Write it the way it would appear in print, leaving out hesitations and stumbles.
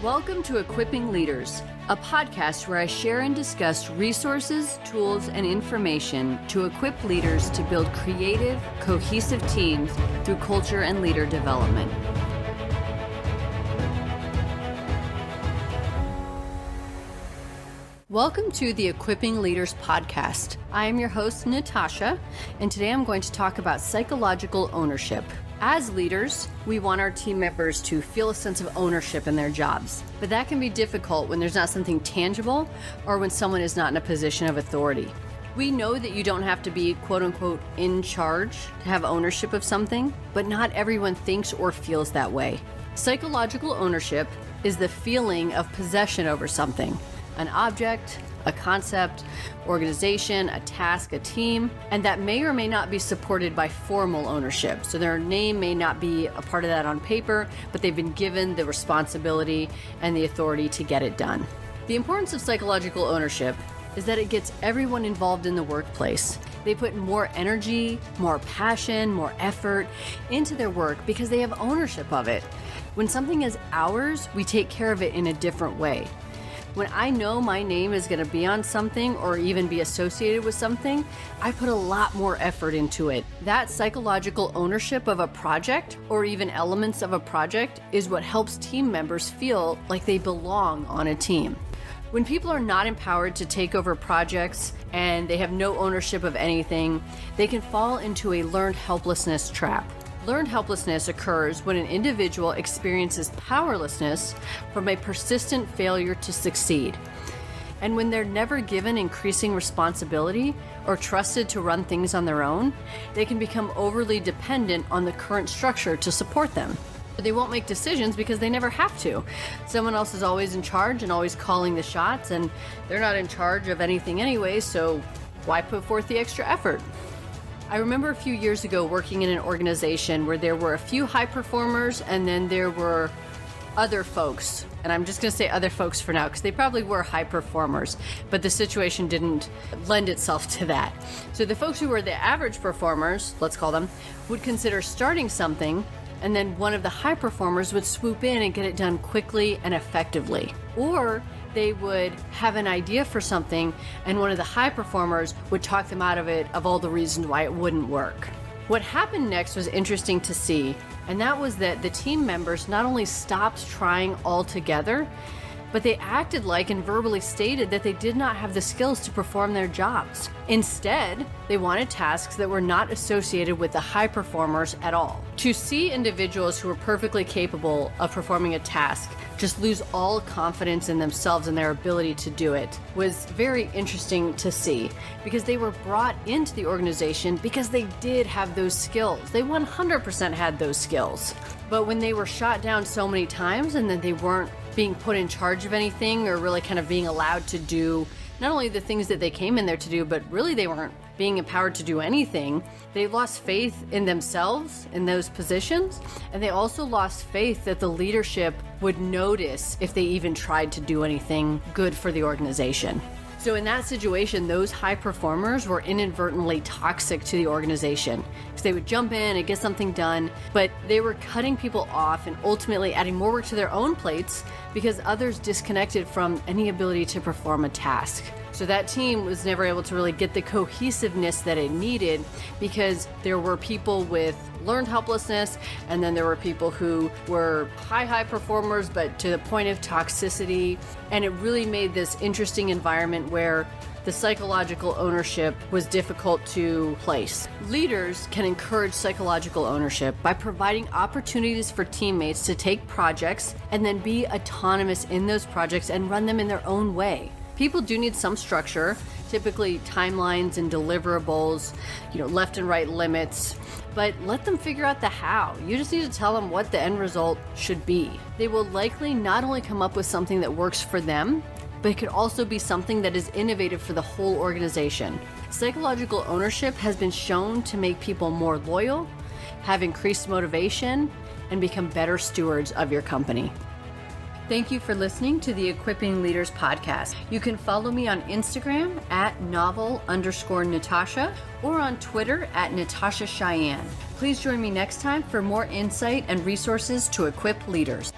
Welcome to Equipping Leaders, a podcast where I share and discuss resources, tools, and information to equip leaders to build creative, cohesive teams through culture and leader development. Welcome to the Equipping Leaders podcast. I am your host, Natasha, and today I'm going to talk about psychological ownership. As leaders, we want our team members to feel a sense of ownership in their jobs, but that can be difficult when there's not something tangible or when someone is not in a position of authority. We know that you don't have to be quote unquote in charge to have ownership of something, but not everyone thinks or feels that way. Psychological ownership is the feeling of possession over something, an object, a concept, organization, a task, a team, and that may or may not be supported by formal ownership. So their name may not be a part of that on paper, but they've been given the responsibility and the authority to get it done. The importance of psychological ownership is that it gets everyone involved in the workplace. They put more energy, more passion, more effort into their work because they have ownership of it. When something is ours, we take care of it in a different way. When I know my name is going to be on something or even be associated with something, I put a lot more effort into it. That psychological ownership of a project or even elements of a project is what helps team members feel like they belong on a team. When people are not empowered to take over projects and they have no ownership of anything, they can fall into a learned helplessness trap. Learned helplessness occurs when an individual experiences powerlessness from a persistent failure to succeed. And when they're never given increasing responsibility or trusted to run things on their own, they can become overly dependent on the current structure to support them. They won't make decisions because they never have to. Someone else is always in charge and always calling the shots, and they're not in charge of anything anyway, so why put forth the extra effort? I remember a few years ago working in an organization where there were a few high performers and then there were other folks. And I'm just going to say other folks for now because they probably were high performers, but the situation didn't lend itself to that. So the folks who were the average performers, let's call them, would consider starting something, and then one of the high performers would swoop in and get it done quickly and effectively. Or they would have an idea for something and one of the high performers would talk them out of it, of all the reasons why it wouldn't work. What happened next was interesting to see, and that was that the team members not only stopped trying altogether, but they acted like and verbally stated that they did not have the skills to perform their jobs. Instead, they wanted tasks that were not associated with the high performers at all. To see individuals who were perfectly capable of performing a task just lose all confidence in themselves and their ability to do it was very interesting to see, because they were brought into the organization because they did have those skills. They 100% had those skills. But when they were shot down so many times and then they weren't being put in charge of anything or really kind of being allowed to do not only the things that they came in there to do, but really they weren't being empowered to do anything, they lost faith in themselves in those positions. And they also lost faith that the leadership would notice if they even tried to do anything good for the organization. So in that situation, those high performers were inadvertently toxic to the organization because they would jump in and get something done, but they were cutting people off and ultimately adding more work to their own plates because others disconnected from any ability to perform a task. So that team was never able to really get the cohesiveness that it needed because there were people with learned helplessness, and then there were people who were high performers, but to the point of toxicity. And it really made this interesting environment where the psychological ownership was difficult to place. Leaders can encourage psychological ownership by providing opportunities for teammates to take projects and then be autonomous in those projects and run them in their own way. People do need some structure, typically timelines and deliverables, left and right limits, but let them figure out the how. You just need to tell them what the end result should be. They will likely not only come up with something that works for them, but it could also be something that is innovative for the whole organization. Psychological ownership has been shown to make people more loyal, have increased motivation, and become better stewards of your company. Thank you for listening to the Equipping Leaders podcast. You can follow me on Instagram at novel_Natasha or on Twitter at Natasha Cheyenne. Please join me next time for more insight and resources to equip leaders.